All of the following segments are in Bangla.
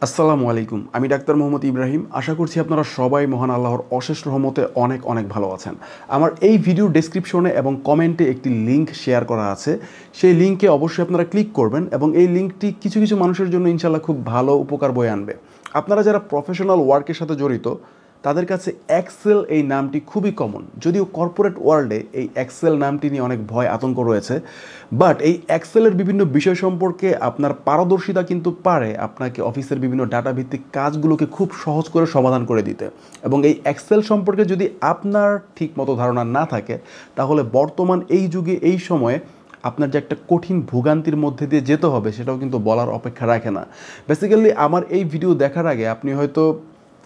আসসালামু আলাইকুম। আমি ডাক্তার মোহাম্মদ ইব্রাহিম। আশা করছি আপনারা সবাই মহান আল্লাহর অশেষ রহমতে অনেক অনেক ভালো আছেন। আমার এই ভিডিও ডেসক্রিপশনে এবং কমেন্টে একটি লিঙ্ক শেয়ার করা আছে। সেই লিঙ্কে অবশ্যই আপনারা ক্লিক করবেন এবং এই লিঙ্কটি কিছু কিছু মানুষের জন্য ইনশাআল্লাহ খুব ভালো উপকার বয়ে আনবে। আপনারা যারা প্রফেশনাল ওয়ার্কের সাথে জড়িত তাদের কাছে এক্সেল এই নামটি খুবই কমন, যদিও কর্পোরেট ওয়ার্ল্ডে এই এক্সেল নামটি নিয়ে অনেক ভয় আতঙ্ক রয়েছে। বাট এই এক্সেলের বিভিন্ন বিষয় সম্পর্কে আপনার পারদর্শিতা কিন্তু পারে আপনাকে অফিসের বিভিন্ন ডাটা ভিত্তিক কাজগুলোকে খুব সহজ করে সমাধান করে দিতে। এবং এই এক্সেল সম্পর্কে যদি আপনার ঠিকমতো ধারণা না থাকে, তাহলে বর্তমান এই যুগে এই সময়ে আপনার যে একটা কঠিন ভোগান্তির মধ্যে দিয়ে যেতে হবে সেটাও কিন্তু বলার অপেক্ষা রাখে না। বেসিক্যালি আমার এই ভিডিও দেখার আগে আপনি হয়তো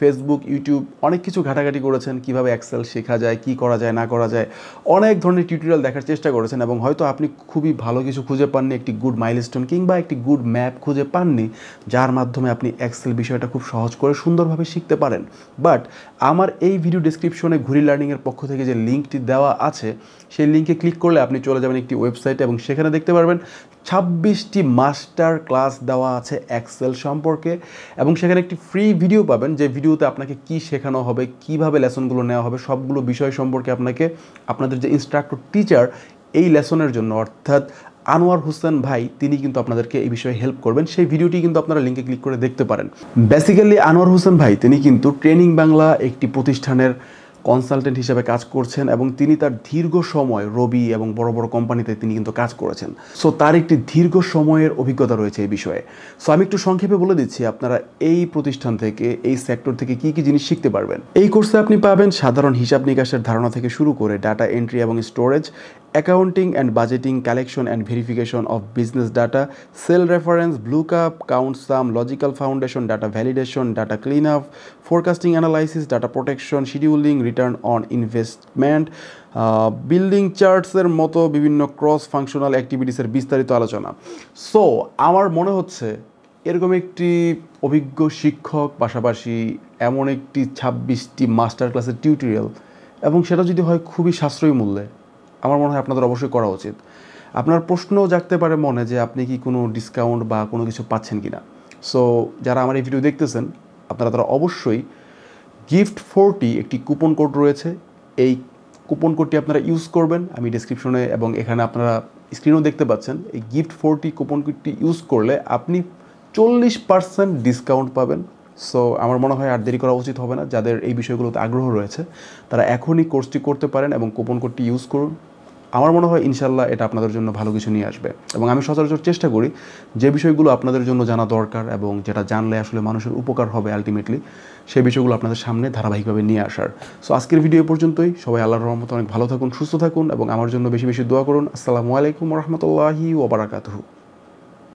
ফেসবুক, ইউটিউব অনেক কিছু ঘাটাঘাটি করেছেন, কিভাবে এক্সেল শেখা যায়, কি করা যায় না করা যায়, অনেক ধরনের টিউটোরিয়াল দেখার চেষ্টা করেছেন এবং হয়তো আপনি খুবই ভালো কিছু খুঁজে পাননি, একটি গুড মাইলস্টোন কিংবা একটি গুড ম্যাপ খুঁজে পাননি যার মাধ্যমে আপনি এক্সেল বিষয়টা খুব সহজ করে সুন্দরভাবে শিখতে পারেন। বাট আমার এই ভিডিও ডেসক্রিপশনে ঘুরি লার্নিংয়ের পক্ষ থেকে যে লিঙ্কটি দেওয়া আছে সেই লিঙ্কে ক্লিক করলে আপনি চলে যাবেন একটি ওয়েবসাইটে এবং সেখানে দেখতে পারবেন 26টি মাস্টার ক্লাস দেওয়া আছে এক্সেল সম্পর্কে এবং সেখানে একটি ফ্রি ভিডিও পাবেন যে ভিডিওতে আপনাকে কি শেখানো হবে, কিভাবে লেসনগুলো নেওয়া হবে, সবগুলো বিষয় সম্পর্কে আপনাকে আপনাদের যে ইনস্ট্রাক্টর টিচার এই লেসনের জন্য অর্থাৎ আনোয়ার হোসেন ভাই তিনি কিন্তু আপনাদেরকে এই বিষয়ে হেল্প করবেন। সেই ভিডিওটি কিন্তু আপনারা লিঙ্কে ক্লিক করে দেখতে পারেন। বেসিক্যালি আনোয়ার হোসেন ভাই তিনি কিন্তু ট্রেনিং বাংলা একটি প্রতিষ্ঠানের কনসালটেন্ট হিসেবে কাজ করছেন এবং তিনি তার দীর্ঘ সময় রবি এবং বড় বড় কোম্পানিতে তিনি কিন্তু কাজ করেছেন। সো তার একটি দীর্ঘ সময়ের অভিজ্ঞতা রয়েছে এই বিষয়ে। সো আমি একটু সংক্ষেপে বলে দিচ্ছি আপনারা এই প্রতিষ্ঠান থেকে, এই সেক্টর থেকে কি কি জিনিস শিখতে পারবেন। এই কোর্সে আপনি পাবেন সাধারণ হিসাব নিকাশের ধারণা থেকে শুরু করে ডাটা এন্ট্রি এবং storage, accounting and budgeting, collection and verification of business data, cell reference, VLOOKUP, count sum, logical foundation, data validation, data clean up, forecasting analysis, data protection, scheduling, return on investment, building চার্টসের মতো বিভিন্ন ক্রস ফাংশনাল অ্যাক্টিভিটিসের বিস্তারিত আলোচনা। সো আমার মনে হচ্ছে এরকম একটি অভিজ্ঞ শিক্ষক, পাশাপাশি এমন একটি 26টি মাস্টার ক্লাসের টিউটোরিয়াল এবং সেটা যদি হয় খুবই সাশ্রয়ী মূল্যে, আমার মনে হয় আপনাদের অবশ্যই করা উচিত। আপনার প্রশ্নও জাগতে পারে মনে যে আপনি কি কোনো ডিসকাউন্ট বা কোনো কিছু পাচ্ছেন কি না। সো যারা আমার এই ভিডিও দেখতেছেন তারা অবশ্যই গিফট 40 একটি কুপন কোড রয়েছে, এই কুপন কোডটি আপনারা ইউজ করবেন। আমি ডেসক্রিপশনে এবং এখানে আপনারা স্ক্রিনেও দেখতে পাচ্ছেন। এই গিফট 40 কুপন কোডটি ইউজ করলে আপনি 40% ডিসকাউন্ট পাবেন। সো আমার মনে হয় আর দেরি করা উচিত হবে না। যাদের এই বিষয়গুলোতে আগ্রহ রয়েছে তারা এখনই কোর্সটি করতে পারেন এবং কুপন কোডটি ইউজ করুন। আমার মনে হয় ইনশাল্লাহ এটা আপনাদের জন্য ভালো কিছু নিয়ে আসবে এবং আমি সচরাচর চেষ্টা করি যে বিষয়গুলো আপনাদের জন্য জানা দরকার এবং যেটা জানলে আসলে মানুষের উপকার হবে আলটিমেটলি, সেই বিষয়গুলো আপনাদের সামনে ধারাবাহিকভাবে নিয়ে আসার। সো আজকের ভিডিও পর্যন্তই। সবাই আল্লাহর রহমতে অনেক ভালো থাকুন, সুস্থ থাকুন এবং আমার জন্য বেশি বেশি দোয়া করুন। আসসালামু আলাইকুম ওয়া রাহমাতুল্লাহি ওয়া বারাকাতুহু।